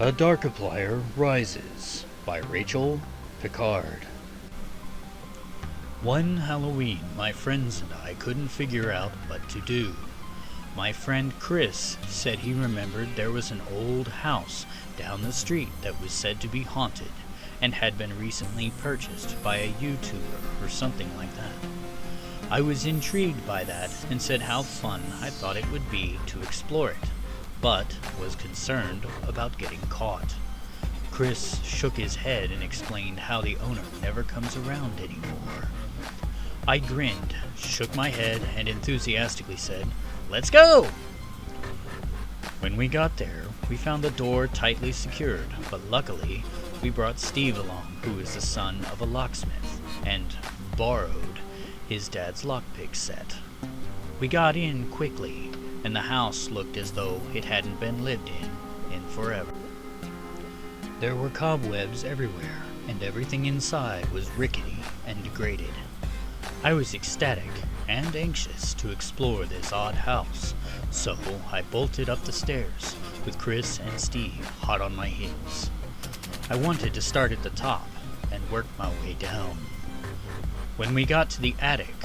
A Darkiplier Rises by Rachel Picard. One Halloween, my friends and I couldn't figure out what to do. My friend Chris said he remembered there was an old house down the street that was said to be haunted and had been recently purchased by a YouTuber or something like that. I was intrigued by that and said how fun I thought it would be to explore it, but was concerned about getting caught. Chris shook his head and explained how the owner never comes around anymore. I grinned, shook my head, and enthusiastically said, "Let's go!" When we got there, we found the door tightly secured, but luckily, we brought Steve along, who is the son of a locksmith, and borrowed his dad's lockpick set. We got in quickly, and the house looked as though it hadn't been lived in forever. There were cobwebs everywhere, and everything inside was rickety and degraded. I was ecstatic and anxious to explore this odd house, so I bolted up the stairs, with Chris and Steve hot on my heels. I wanted to start at the top and work my way down. When we got to the attic,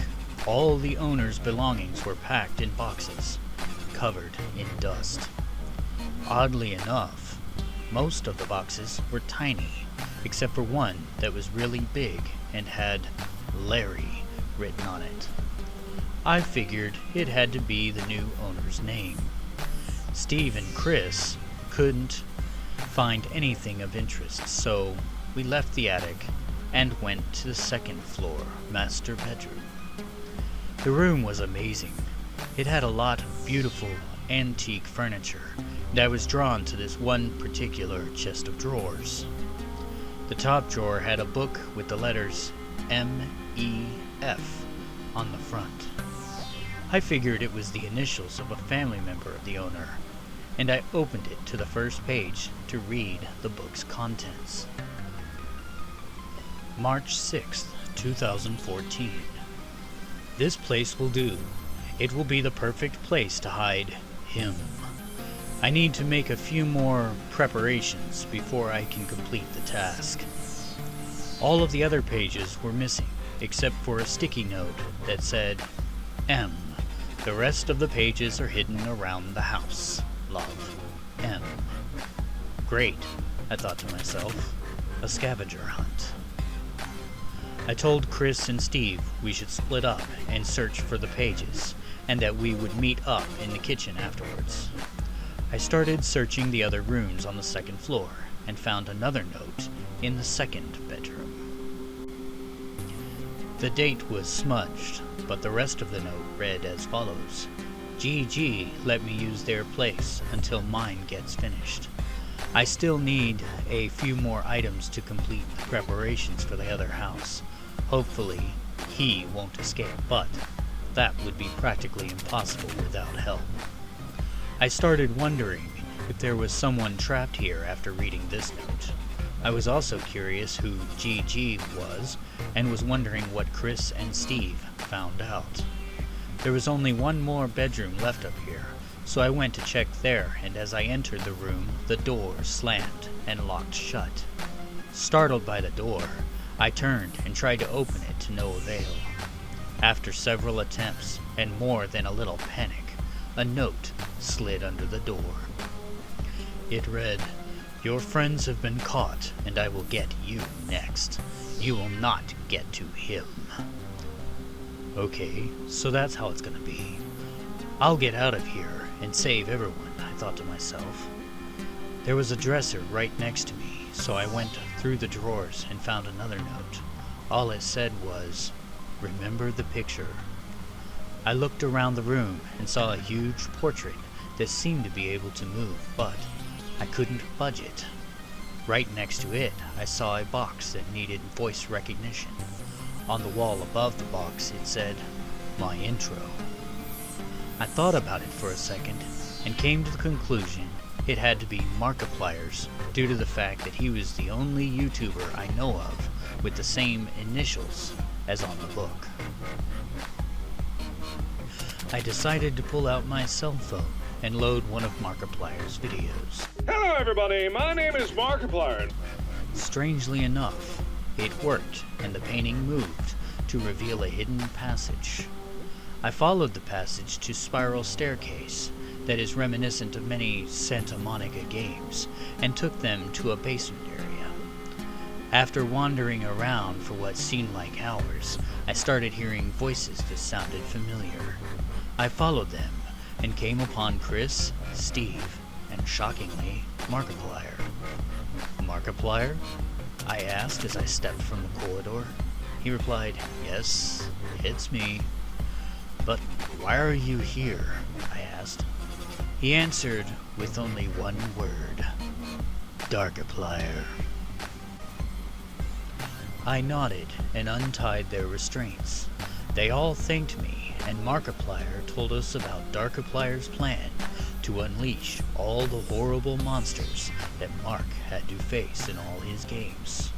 all the owner's belongings were packed in boxes, covered in dust. Oddly enough, most of the boxes were tiny, except for one that was really big and had Larry written on it. I figured it had to be the new owner's name. Steve and Chris couldn't find anything of interest, so we left the attic and went to the second floor master bedroom. The room was amazing. It had a lot of beautiful antique furniture, and I was drawn to this one particular chest of drawers. The top drawer had a book with the letters M-E-F on the front. I figured it was the initials of a family member of the owner, and I opened it to the first page to read the book's contents. March 6th, 2014. This place will do. It will be the perfect place to hide him. I need to make a few more preparations before I can complete the task. All of the other pages were missing, except for a sticky note that said, M. The rest of the pages are hidden around the house. Love, M. Great, I thought to myself. A scavenger hunt. I told Chris and Steve we should split up and search for the pages, and that we would meet up in the kitchen afterwards. I started searching the other rooms on the second floor, and found another note in the second bedroom. The date was smudged, but the rest of the note read as follows. GG let me use their place until mine gets finished. I still need a few more items to complete the preparations for the other house. Hopefully, he won't escape, but that would be practically impossible without help. I started wondering if there was someone trapped here after reading this note. I was also curious who GG was, and was wondering what Chris and Steve found out. There was only one more bedroom left up here, so I went to check there, and as I entered the room, the door slammed and locked shut. Startled by the door, I turned and tried to open it to no avail. After several attempts, and more than a little panic, a note slid under the door. It read, "Your friends have been caught, and I will get you next. You will not get to him." Okay, so that's how it's gonna be. I'll get out of here and save everyone, I thought to myself. There was a dresser right next to me, so I went through the drawers and found another note. All it said was, "Remember the picture." I looked around the room and saw a huge portrait that seemed to be able to move, but I couldn't budge it. Right next to it, I saw a box that needed voice recognition. On the wall above the box, it said, "My intro." I thought about it for a second, and came to the conclusion it had to be Markiplier's, due to the fact that he was the only YouTuber I know of with the same initials as on the book. I decided to pull out my cell phone and load one of Markiplier's videos. Hello everybody, my name is Markiplier. Strangely enough, it worked, and the painting moved to reveal a hidden passage. I followed the passage to Spiral Staircase that is reminiscent of many Santa Monica games, and took them to a basement area. After wandering around for what seemed like hours, I started hearing voices that sounded familiar. I followed them and came upon Chris, Steve, and shockingly, Markiplier. Markiplier? I asked as I stepped from the corridor. He replied, "Yes, it's me." "But why are you here?" I asked. He answered with only one word: Darkiplier. I nodded and untied their restraints. They all thanked me, and Markiplier told us about Darkiplier's plan to unleash all the horrible monsters that Mark had to face in all his games.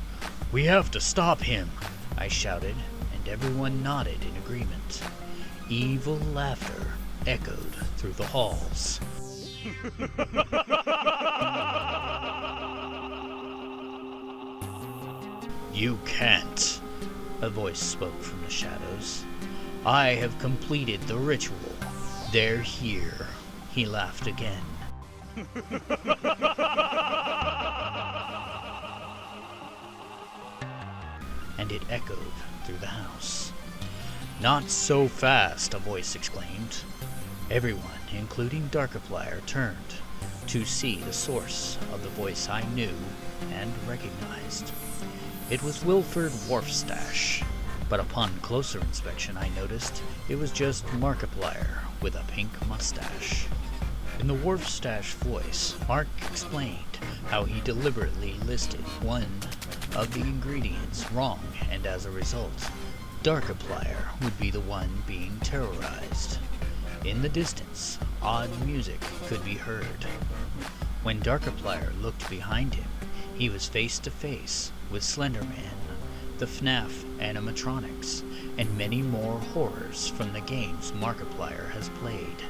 "We have to stop him!" I shouted, and everyone nodded in agreement. Evil laughter echoed through the halls. "You can't," a voice spoke from the shadows. "I have completed the ritual. They're here." He laughed again. And it echoed through the house. "Not so fast," a voice exclaimed. Everyone, including Darkiplier, turned to see the source of the voice I knew and recognized. It was Wilford Wharfstash, but upon closer inspection I noticed it was just Markiplier with a pink mustache. In the Wharfstash voice, Mark explained how he deliberately listed one of the ingredients wrong, and as a result, Darkiplier would be the one being terrorized. In the distance, odd music could be heard. When Darkiplier looked behind him, he was face to face with Slenderman, the FNAF animatronics, and many more horrors from the games Markiplier has played.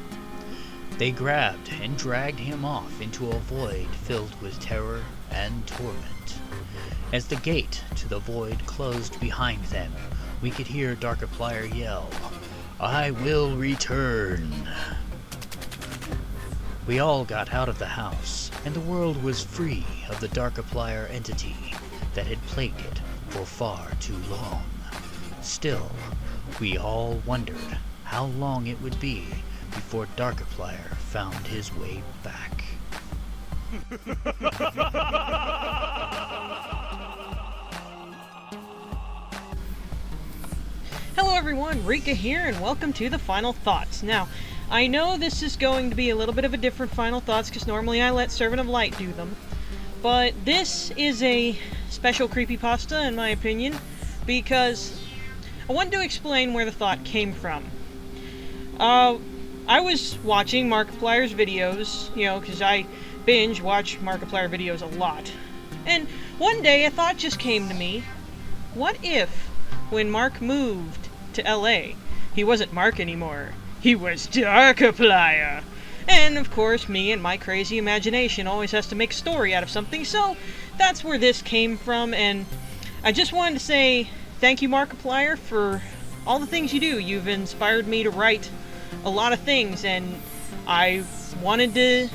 They grabbed and dragged him off into a void filled with terror and torment. As the gate to the void closed behind them, we could hear Darkiplier yell, "I will return." We all got out of the house, and the world was free of the Darkiplier entity that had plagued it for far too long. Still, we all wondered how long it would be before Darkiplier found his way back. Hello everyone, Rika here, and welcome to the Final Thoughts. Now, I know this is going to be a little bit of a different Final Thoughts because normally I let Servant of Light do them. But this is a special creepypasta, in my opinion, because I wanted to explain where the thought came from. I was watching Markiplier's videos, because I binge watch Markiplier videos a lot. And one day a thought just came to me. What if, when Mark moved to LA, he wasn't Mark anymore? He was Darkiplier! And of course, me and my crazy imagination always has to make a story out of something, so that's where this came from, and I just wanted to say thank you, Markiplier, for all the things you do. You've inspired me to write a lot of things, and I wanted to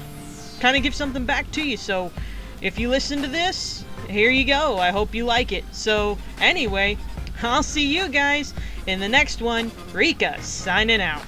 kind of give something back to you, so if you listen to this, here you go. I hope you like it. So, anyway, I'll see you guys in the next one. Rika, signing out.